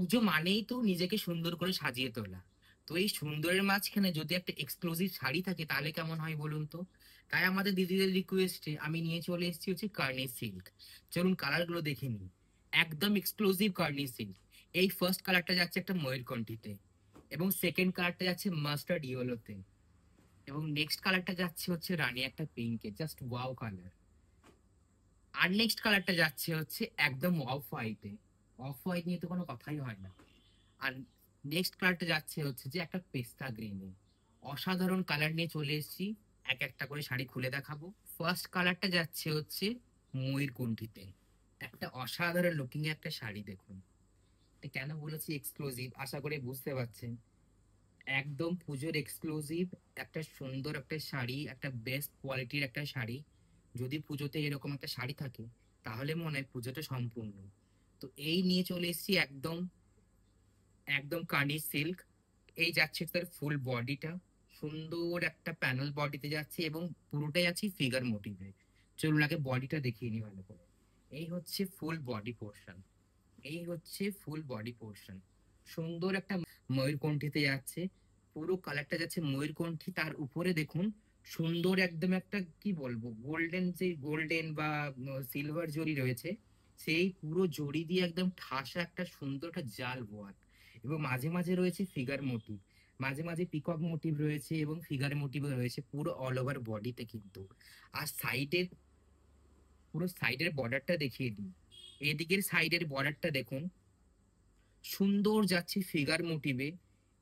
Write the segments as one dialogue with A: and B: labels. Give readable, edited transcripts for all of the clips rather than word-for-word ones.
A: পুজো মানেই তো নিজেকে সুন্দর করে সাজিয়ে তোলা। তো এই সুন্দরের মাঝখানে যদি একটা এক্সক্লুসিভ শাড়ি থাকে তাহলে কেমন হয় বলুন তো। তাই আমাদের দিদিদের রিকোয়েস্টে আমি নিয়ে চলে এসেছি হচ্ছে কার্নি সিল্ক। চলুন কালার গুলো দেখে নিই। একদম এক্সক্লুসিভ কার্নি সিল্ক। এই ফার্স্ট কালারটা যাচ্ছে একটা ময়ূরকণ্ঠীতে, এবং সেকেন্ড কালারটা যাচ্ছে মাস্টার্ড ইয়েলোতে, এবং নেক্সট কালারটা যাচ্ছে হচ্ছে রানী একটা পিঙ্কে, জাস্ট ওয়াও কালার। আর নেক্সট কালারটা যাচ্ছে হচ্ছে একদম অফ হোয়াইটে। অফ হোয়াইট নিয়ে তো কোনো কথাই হয় না। আর নেক্সট কালারটা যাচ্ছে হচ্ছে যে একটা পেস্তা গ্রিনে। অসাধারণ কালার নিয়ে চলে এসেছি। এক একটা করে শাড়ি খুলে দেখাবো। ফার্স্ট কালারটা যাচ্ছে হচ্ছে ময়ূরকণ্ঠীতে। একটা অসাধারণ লুকিং একটা শাড়ি দেখুন। এটা কেন বলেছি এক্সক্লুসিভ, আশা করে বুঝতে পারছেন। একদম পুজোর এক্সক্লুসিভ একটা সুন্দর একটা শাড়ি, একটা বেস্ট কোয়ালিটির একটা শাড়ি। যদি পুজোতে এরকম একটা শাড়ি থাকে তাহলে মনে হয় পুজোটা সম্পূর্ণ। তো এই নিয়ে চলে এসেছি একদম একদম কানি সিল্ক। এই যাচ্ছে তার ফুল বডিটা, সুন্দর একটা প্যানেল বডিতে যাচ্ছে এবং পুরোটাই আছে ফিগার মোটিভে। চলুন আগে বডিটা দেখিয়ে নি ভালো করে। এই হচ্ছে ফুল বডি পোর্শন। এই হচ্ছে ফুল বডি পোর্শন। সুন্দর একটা ময়ূরকণ্ঠীতে যাচ্ছে। পুরো কালারটা যাচ্ছে ময়ূরকণ্ঠী, তার উপরে দেখুন সুন্দর একদম একটা কি বলবো গোল্ডেন, যে গোল্ডেন বা সিলভার জরি রয়েছে, সেই পুরো জড়ি দিয়ে একদম ঠাসা একটা সুন্দর একটা জাল ওয়ার্ক। এবং মাঝে মাঝে রয়েছে ফিগার মোটিভ, মাঝে মাঝে পিকক মোটিভ রয়েছে এবং ফিগার মোটিভ রয়েছে পুরো অল ওভার বডিতে কিন্তু। আর সাইডের, পুরো সাইডের বর্ডারটা দেখিয়ে দিই। এদিকের সাইডের বর্ডারটা দেখুন, সুন্দর যাচ্ছে ফিগার মোটিভে।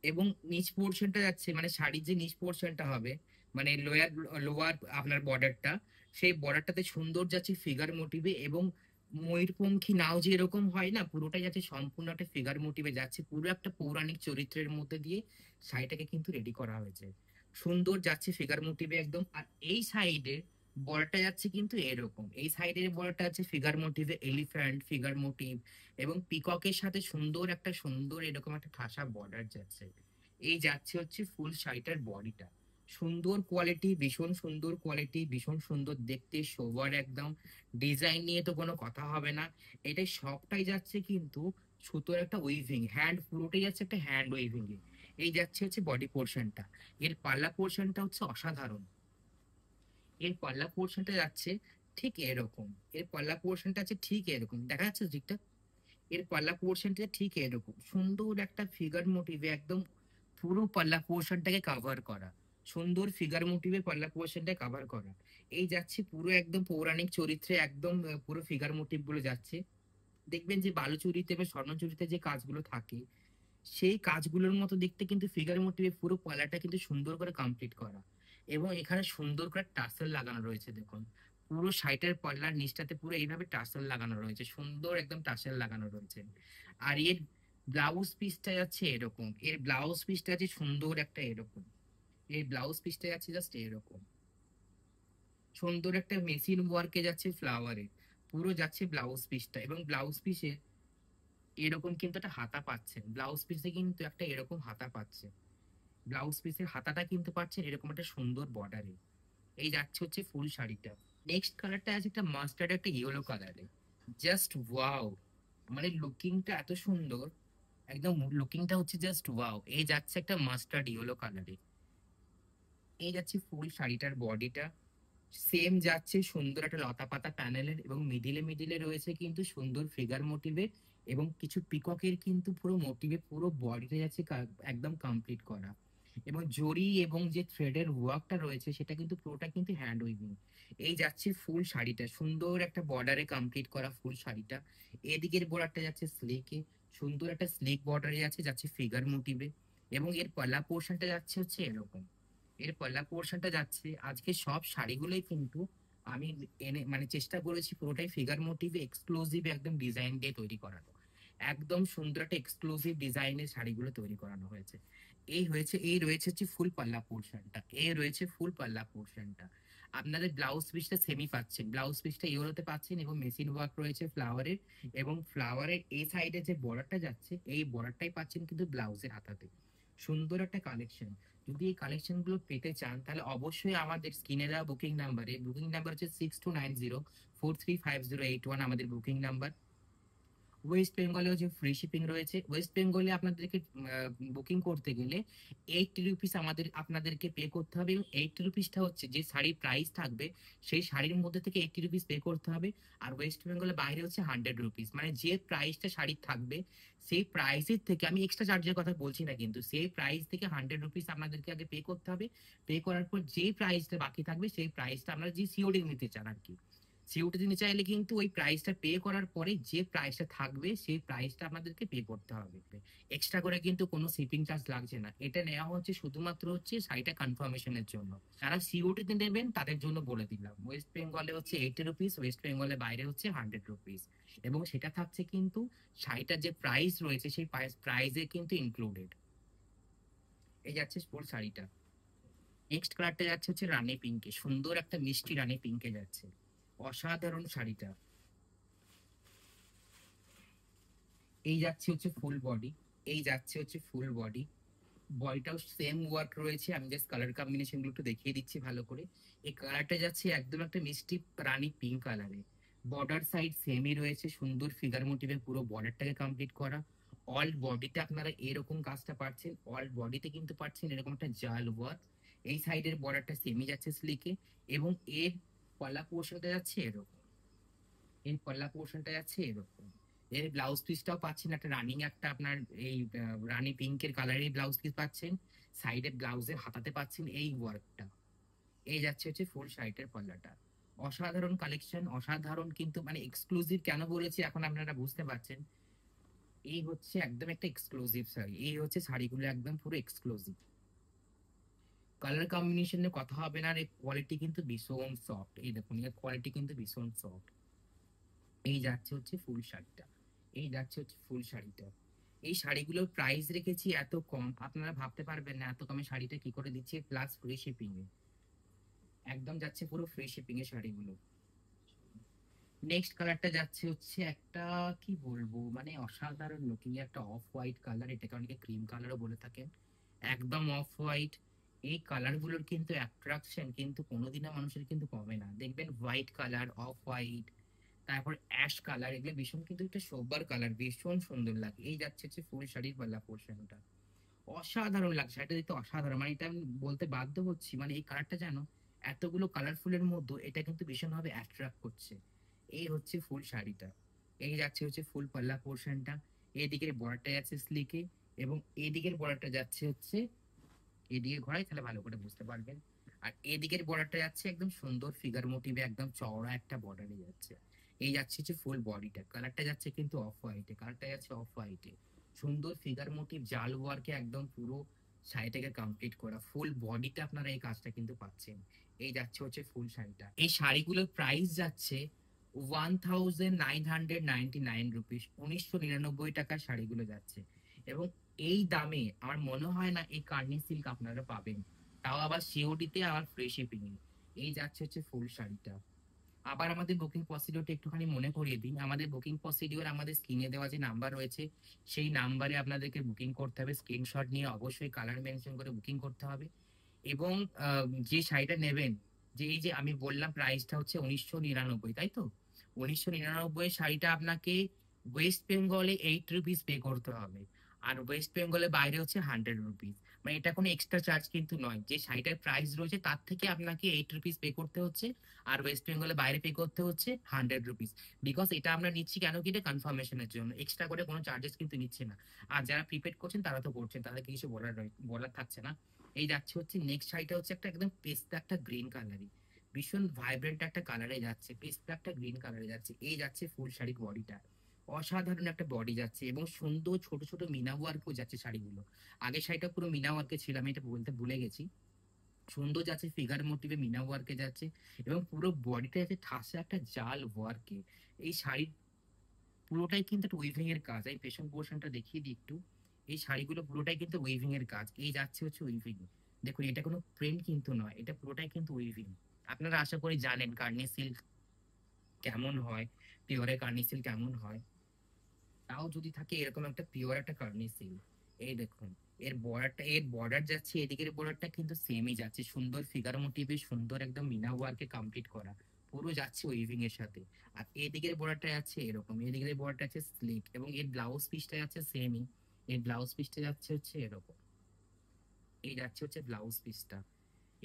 A: এবং নিচ পোর্শনটা যাচ্ছে মানে শাড়ির যে নিচ পোর্শনটা হবে, মানে লোয়ার লোয়ার আপনার বর্ডারটা, সেই বর্ডারটাতে সুন্দর যাচ্ছে ফিগার মোটিভে। এবং ময়ূরপঙ্খী নাও যে এরকম হয় না, পুরোটাই যাচ্ছে সম্পূর্ণ একটা ফিগার মোটিভে যাচ্ছে, পুরো একটা পৌরাণিক চরিত্রের মধ্যে দিয়ে শাড়িটাকে কিন্তু রেডি করা হয়েছে। সুন্দর যাচ্ছে ফিগার মোটিভে একদম। আর এই সাইডে বর্ডারটা যাচ্ছে কিন্তু এরকম, এই সাইডের বর্ডারটা আছে ফিগার মোটিভে, এলিফ্যান্ট ফিগার মোটিভ এবং পিককের সাথে সুন্দর একটা সুন্দর এরকম একটা ঠাসা বর্ডার যাচ্ছে। এই যাচ্ছে হচ্ছে ফুল শাড়িটার বডিটা। সুন্দর কোয়ালিটি, ভীষণ সুন্দর কোয়ালিটি, ভীষণ সুন্দর দেখতে, সোবার একদম। ডিজাইন নিয়ে তো কোনো কথা হবে না। এটাই সবটাই যাচ্ছে কিন্তু সুতোর একটা উইভিং, হ্যান্ড পুরোটাই যাচ্ছে একটা হ্যান্ড উইভিং এ। এই যাচ্ছে হচ্ছে বডি পোর্শনটা। এর পাল্লা পোর্শনটা হচ্ছে অসাধারণ। এর পাল্লা পোর্শনটা যাচ্ছে ঠিক এরকম। এর পাল্লা পোর্শনটা আছে ঠিক এরকম, দেখা যাচ্ছে দিকটা। এর পাল্লা পোর্শনটা ঠিক এরকম সুন্দর একটা ফিগার মোটিভে একদম পুরো পাল্লা পোর্শনটাকে কভার করা। সুন্দর ফিগার মোটিভে পাল্লা পোর্শনটা কভার করা। এই যাচ্ছে পুরো একদম পৌরাণিক চরিত্রে একদম পুরো ফিগার মোটিভ গুলো যাচ্ছে। দেখবেন যে বালুচরীতে বা স্বর্ণচরীতে যে কাজগুলো থাকে, সেই কাজগুলোর মতো দেখতে কিন্তু ফিগার মোটিভে পুরো পাল্লাটা কিন্তু সুন্দর করে কমপ্লিট করা। এবং এখানে সুন্দর করে টাসেল লাগানো রয়েছে দেখুন। পুরো শাড়িটার পাল্লার নিচটাতে পুরো এইভাবে টাসেল লাগানো রয়েছে, সুন্দর একদম টাসেল লাগানো রয়েছে। আর এর ব্লাউজ পিসটা যাচ্ছে এরকম, এর ব্লাউজ পিসটা আছে সুন্দর একটা এরকম। এই ব্লাউজ পিসটা যাচ্ছে জাস্ট এরকম, সুন্দর একটা মেশিন ওয়ার্কে যাচ্ছে ফ্লাওয়ারে। পুরো যাচ্ছে ব্লাউজ পিসটা, এবং ব্লাউজ পিসে এরকম কিন্তু একটা হাতা পাচ্ছেন, ব্লাউজ পিসে কিন্তু একটা এরকম হাতা পাচ্ছেন। ব্লাউজ পিসের হাতাটা কিন্তু পাচ্ছেন এরকম একটা সুন্দর বর্ডারে। এই যাচ্ছে হচ্ছে ফুল শাড়িটা। নেক্সট কালারটা আছে একটা মাস্টার্ড একটা ইয়েলো কালারে। জাস্ট ওয়াও, মানে লুকিংটা এত সুন্দর, একদম লুকিংটা হচ্ছে জাস্ট ওয়াও। এই যাচ্ছে একটা মাস্টার্ড ইয়েলো কালারে। এই যাচ্ছে ফুল শাড়িটার বডিটা। সেম যাচ্ছে সুন্দর একটা লতা পাতা প্যানেলের, এবং মিডিলে মিডিলে রয়েছে কিন্তু সুন্দর ফিগার মোটিভে এবং কিছু পিককের কিন্তু পুরো মোটিভে পুরো বডিটা যাচ্ছে একদম কমপ্লিট করা। এবং জরি এবং যে থ্রেডের ওয়ার্কটা রয়েছে সেটা কিন্তু পুরোটা কিন্তু হ্যান্ড উইভিং। এই যাচ্ছে ফুল শাড়িটা, সুন্দর একটা বর্ডারে কমপ্লিট করা ফুল শাড়িটা। এদিকের বর্ডারটা যাচ্ছে স্লিকে, সুন্দর একটা স্লিক বর্ডারে যাচ্ছে যাচ্ছে ফিগার মোটিভে। এবং এর পলা পোর্শনটা যাচ্ছে হচ্ছে এরকম। এর পলা পোর্শনটা যাচ্ছে, আজকে সব শাড়িগুলোই কিন্তু আমি এনে মানে চেষ্টা করেছি পুরোটাই ফিগার মোটিভে এক্সক্লুসিভ একদম ডিজাইন দিয়ে তৈরি করানো। একদম সুন্দর একটা এক্সক্লুসিভ ডিজাইনের শাড়িগুলো তৈরি করানো হয়েছে। এই হয়েছে, এই রয়েছে হচ্ছে ফুল পাল্লা পোর্শনটা, এই রয়েছে ফুল পাল্লা পোর্শনটা। আপনাদের ব্লাউজ পিসটা সেমি পাচ্ছেন, ব্লাউজ পিসটা ইউরোতে পাচ্ছেন এবং মেশিন ওয়ার্ক রয়েছে ফ্লাওয়ারের। এবং ফ্লাওয়ারের এই সাইডে যে বর্ডারটা যাচ্ছে এই বর্ডারটাই পাচ্ছেন কিন্তু ব্লাউজের হাতাতে। সুন্দর একটা কালেকশন। যদি এই কালেকশন গুলো পেতে চান তাহলে অবশ্যই আমাদের স্ক্রিনে দেওয়া বুকিং নাম্বারে, বুকিং নাম্বার হচ্ছে 6290 435081 আমাদের বুকিং নাম্বার। ওয়েস্ট বেঙ্গলেও যে ফ্রি শিপিং রয়েছে। ওয়েস্ট বেঙ্গলে আপনাদেরকে বুকিং করতে গেলে 80 রুপিস আপনাদেরকে পে করতে হবে, এবং 80 রুপিসটা হচ্ছে যে শাড়ির প্রাইস থাকবে সেই শাড়ির মধ্যে থেকে 80 রুপিস পে করতে হবে। আর ওয়েস্ট বেঙ্গলের বাইরে হচ্ছে 100 রুপিস, মানে যে প্রাইসটা শাড়ির থাকবে সেই প্রাইসের থেকে, আমি এক্সট্রা চার্জের কথা বলছি না, কিন্তু সেই প্রাইস থেকে 100 রুপিস আপনাদেরকে আগে পে করতে হবে। পে করার পর যে প্রাইসটা বাকি থাকবে সেই প্রাইসটা আপনারা যে সিওডি নিতে চান আর কি, সিওটি দিতে চাইলে কিন্তু ওই প্রাইসটা পে করার পরে যে প্রাইসটা থাকবে সেই প্রাইসটা আপনাদেরকে পে করতে হবে। এক্সট্রা করে কিন্তু কোনো শিপিং চার্জ লাগছে না, এটা নেওয়া হচ্ছে শুধুমাত্র হচ্ছে শাড়িটা কনফার্মেশনের জন্য। যারা সিওটিতে নেবেন তাদের জন্য বলে দিলাম, ওয়েস্ট বেঙ্গলে হচ্ছে 80 রুপিস, ওয়েস্ট বেঙ্গলের বাইরে হচ্ছে 100 রুপিস, এবং সেটা থাকছে কিন্তু শাড়িটার যে প্রাইস রয়েছে সেই প্রাইসে কিন্তু ইনক্লুডেড। এই যাচ্ছে ফুল শাড়িটা। নেক্সট কালারটা যাচ্ছে হচ্ছে রানী পিঙ্কে, সুন্দর একটা মিষ্টি রানী পিঙ্কে যাচ্ছে, অসাধারণ শাড়িটা। এই যাচ্ছে হচ্ছে ফুল বডি, এই যাচ্ছে হচ্ছে ফুল বডি, বডিটাও সেম ওয়ার্ক রয়েছে। আমি জাস্ট কালার কম্বিনেশন গুলো একটু দেখিয়ে দিচ্ছি ভালো করে। এই কালারটা যাচ্ছে একদম একটা মিষ্টি রানী পিঙ্ক কালারে, বর্ডার সাইড সেমই রয়েছে, সুন্দর ফিগার মোটিভে পুরো বর্ডারটাকে কমপ্লিট করা। অল বডিতে আপনারা এরকম কাজটা পাচ্ছেন, অল বডিতে কিন্তু পাচ্ছেন এরকম একটা জাল ওয়ার্ক। এই সাইডের বর্ডারটা সেমই যাচ্ছে স্লিকে, এবং এর পলা পোর্শনটা যাচ্ছে এরকম, এর পল্লা পোর্শনটা যাচ্ছে এরকম। এর ব্লাউজ পিসটাও পাচ্ছেন একটা রানিং একটা আপনার এই রানী পিঙ্কের কালারের ব্লাউজ পিস পাচ্ছেন, সাইডে ব্লাউজের হাতাতে পাচ্ছেন এই ওয়ার্কটা। এই যাচ্ছে হচ্ছে ফুল শাড়িটার পাল্লাটা। অসাধারণ কালেকশন, অসাধারণ, কিন্তু মানে এক্সক্লুসিভ কেন বলেছি এখন আপনারা বুঝতে পারছেন। এই হচ্ছে একদম একটা এক্সক্লুসিভ শাড়ি, এই হচ্ছে শাড়িগুলো একদম পুরো এক্সক্লুসিভ। কালার কম্বিনেশনের কথা হবে না, আর এর কোয়ালিটি কিন্তু ভীষণ সফট, এই দেখুন এর কোয়ালিটি কিন্তু ভীষণ সফট। এই যাচ্ছে হচ্ছে ফুল শাড়িটা, এই যাচ্ছে হচ্ছে ফুল শাড়িটা। এই শাড়িগুলোর প্রাইস রেখেছি এত কম, আপনারা ভাবতে পারবেন না এত কমে শাড়িটা কি করে দিচ্ছি, প্লাস ফ্রি শিপিং এ। একদম যাচ্ছে পুরো ফ্রি শিপিং এ শাড়িগুলো। নেক্সট কালারটা যাচ্ছে হচ্ছে একটা, কি বলবো, মানে অসাধারণ লুকিং একটা অফ হোয়াইট কালার, এটাকে অনেকে ক্রিম কালারও বলে থাকেন, একদম অফ হোয়াইট। এই কালার গুলোর কিন্তু অ্যাট্রাকশন কিন্তু কোনোদিনও মানুষের কিন্তু কমে না, দেখবেন হোয়াইট কালার, অফ হোয়াইট, তারপর অ্যাশ কালার, এগুলো ভীষণ কিন্তু একটা সোবার কালার, ভীষণ সুন্দর লাগে। এই যাচ্ছে হচ্ছে ফুল শাড়ির পাল্লা পোর্শনটা, অসাধারণ লাগছে শাড়িটা দেখতে, অসাধারণ, মানে এটা আমি বলতে বাধ্য হচ্ছি, মানে এই কালারটা জানো এতগুলো কালারফুলের মধ্যে এটা কিন্তু ভীষণ ভাবে অ্যাট্রাক্ট করছে। এই হচ্ছে ফুল শাড়িটা। এই যাচ্ছে হচ্ছে ফুল পাল্লা পোর্শনটা, এদিকের বর্ডারটা যাচ্ছে স্লিকে, এবং এদিকের বর্ডারটা যাচ্ছে হচ্ছে, এদিকে ঘোরাই তাহলে ভালো করে বুঝতে পারবেন। আর এদিকের বর্ডারটা যাচ্ছে একদম সুন্দর ফিগার মোটিভে, একদম চওড়া একটা বর্ডারে যাচ্ছে। এই যাচ্ছে হচ্ছে ফুল বডিটা, কালারটা যাচ্ছে কিন্তু অফ হোয়াইটে, কালারটা যাচ্ছে অফ হোয়াইটে, সুন্দর ফিগার মোটিভ জাল ওয়ার্কে একদম পুরো শাড়িটাকে কমপ্লিট করা, ফুল বডিতে আপনারা এই কাজটা কিন্তু পাচ্ছেন। এই যাচ্ছে হচ্ছে ফুল শাড়িটা। এই শাড়িগুলোর প্রাইস যাচ্ছে 1999 রুপিস, 1999 টাকার শাড়িগুলো যাচ্ছে। এবং এই দামে আমার মনে হয় না এই কার্নি সিল্ক আপনারা পাবেন, তাও আবার সিওডিতে, আবার ফ্রি শিপিং এ। এই যাচ্ছে হচ্ছে ফুল শাড়িটা। আবার আমাদের বুকিং প্রসিডিওরটা একটুখানি মনে করিয়ে দিন, আমাদের বুকিং প্রসিডিওর আমাদের স্ক্রিনে দেওয়া যে নাম্বার রয়েছে সেই নাম্বারে আপনাদেরকে বুকিং করতে হবে, স্ক্রিনশট নিয়ে অবশ্যই কালার মেনশন করে বুকিং করতে হবে। এবং যে শাড়িটা নেবেন, যে এই যে আমি বললাম প্রাইসটা হচ্ছে 1999, তাই তো, 1999 শাড়িটা আপনাকে ওয়েস্ট বেঙ্গলে 8 রুপিস পে করতে হবে, আর ওয়েস্ট বেঙ্গলের বাইরে হচ্ছে 100 রুপিস। মানে এটা কোনো এক্সট্রা চার্জ কিন্তু নয়, যে শাড়িটার প্রাইস রয়েছে তার থেকে আপনাকে 8 রুপিস পে করতে হচ্ছে, আর ওয়েস্ট বেঙ্গলের বাইরে পে করতে হচ্ছে 100 রুপিস। বিকজ এটা আমরা নিচ্ছি কেন, কি এটা কনফার্মেশনের জন্য, এক্সট্রা করে কোনো চার্জেস কিন্তু নিচ্ছে না। আর যারা প্রিপেড করছেন তারা তো করছেন, তাদেরকে কিছু বলার থাকছে না। এই যাচ্ছে হচ্ছে নেক্সট শাড়িটা হচ্ছে একটা একদম পেস্তা একটা গ্রিন কালারে, ভীষণ ভাইব্রেন্ট একটা কালারে যাচ্ছে, পেস্তা একটা গ্রিন কালারে যাচ্ছে। এই যাচ্ছে ফুল শাড়ির বডিটা, অসাধারণ একটা বডি যাচ্ছে, এবং সুন্দর ছোট ছোট মিনা ওয়ার্কও যাচ্ছে শাড়িগুলো। আগে শাড়িটা পুরো মিনা ওয়ার্কে ছিল, আমি এটা বলতে ভুলে গেছি। সুন্দর যাচ্ছে ফিগার মোটিভে মিনা ওয়ার্কে যাচ্ছে, এবং পুরো বডিটা যাচ্ছে ঠাসা একটা জাল ওয়ার্কে। এই শাড়ির পুরোটাই কিন্তু একটা উইভিং এর কাজ, এই পেছন পোর্শনটা দেখিয়ে দিই একটু। এই শাড়িগুলো পুরোটাই কিন্তু উইভিং এর কাজ, এই যাচ্ছে হচ্ছে উইভিং। দেখুন এটা কোনো প্রিন্ট কিন্তু নয়, এটা পুরোটাই কিন্তু উইভিং। আপনারা আশা করি জানেন কার্নি সিল্ক কেমন হয়, পিওরে কার্নি সিল্ক কেমন হয়। তাও যদি থাকে এরকম একটা পিওর একটা কার্নি সিল্ক। এই দেখুন এর বর্ডার যাচ্ছে, এদিকের বর্ডারটা কিন্তু সেমই যাচ্ছে, সুন্দর ফিগার মোটিভে, সুন্দর একদম মিনা ওয়ার্কে কমপ্লিট করা, পুরো যাচ্ছে উইভিং এর সাথে। আর এদিকের বর্ডারটা আছে এরকম, এদিকের বর্ডারটা আছে স্লিক, এবং এর ব্লাউজ পিসটা যাচ্ছে সেমই। এর ব্লাউজ পিসটা যাচ্ছে হচ্ছে এরকম, এই যাচ্ছে হচ্ছে ব্লাউজ পিসটা।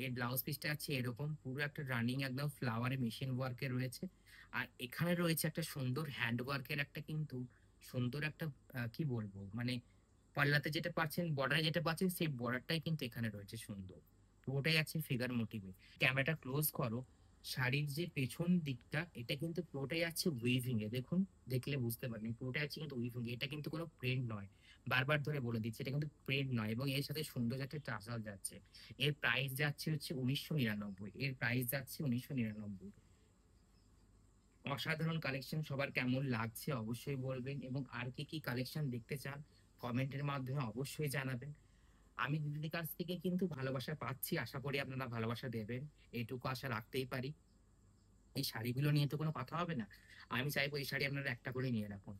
A: এর ব্লাউজ পিসটা আছে এরকম, পুরো একটা রানিং একদম ফ্লাওয়ারে মেশিন ওয়ার্কের রয়েছে। আর এখানে রয়েছে একটা সুন্দর হ্যান্ড ওয়ার্কের একটা কিন্তু সুন্দর একটা কি বলবো মানে পাল্লাতে যেটা পাচ্ছেন, বর্ডারে যেটা পাচ্ছেন, সেই বর্ডারটাই কিন্তু এখানে রয়েছে সুন্দর। পুরোটাই আছে ফিগার মোটিভে। ক্যামেরাটা ক্লোজ করো, শাড়ির যে পেছন দিকটা এটা কিন্তু পুরোটাই আছে উইভিং এ, দেখুন, দেখলে বুঝতে পারবেন পুরোটাই আছে কিন্তু উইভিং। এটা কিন্তু কোনো প্রিন্ট নয়, বারবার ধরে বলে দিচ্ছি, এটা কিন্তু প্রিন্ট নয়। এবং এর সাথে সুন্দর একটা টাসাল যাচ্ছে। এর প্রাইস যাচ্ছে হচ্ছে 1999, এর প্রাইস যাচ্ছে 1999। অসাধারণ কালেকশন। সবার কেমন লাগছে অবশ্যই বলবেন, এবং আর কি কি কালেকশন দেখতে চান কমেন্টের মাধ্যমে অবশ্যই জানাবেন। আমি দিদির কাছ থেকে কিন্তু ভালোবাসা পাচ্ছি, আশা করি আপনারা ভালোবাসা দেবেন, এইটুকু আশা রাখতেই পারি। এই শাড়িগুলো নিয়ে তো কোনো কথা হবে না, আমি চাইবো এই শাড়ি আপনারা একটা করে নিয়ে রাখুন।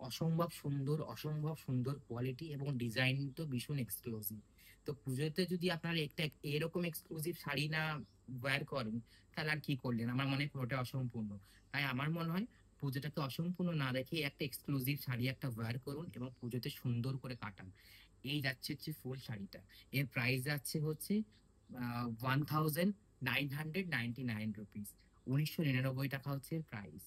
A: অসম্ভব সুন্দর, অসম্ভব সুন্দর কোয়ালিটি, এবং ডিজাইন তো ভীষণ এক্সক্লুসিভ। তো পুজোতে যদি আপনারা একটা এরকম এক্সক্লুসিভ শাড়ি না ওয়্যার করেন, তাহলে আর কি করলেন? আমার মনে হয় পুরোটা অসম্পূর্ণ। তাই আমার মনে হয় পুজোটাকে অসম্পূর্ণ না রেখে একটা এক্সক্লুসিভ শাড়ি একটা ওয়্যার করুন এবং পুজোতে সুন্দর করে কাটান। এই যাচ্ছে হচ্ছে ফুল শাড়িটা। এর প্রাইস যাচ্ছে হচ্ছে 1999 রুপিস। 1999 টাকা হচ্ছে প্রাইস।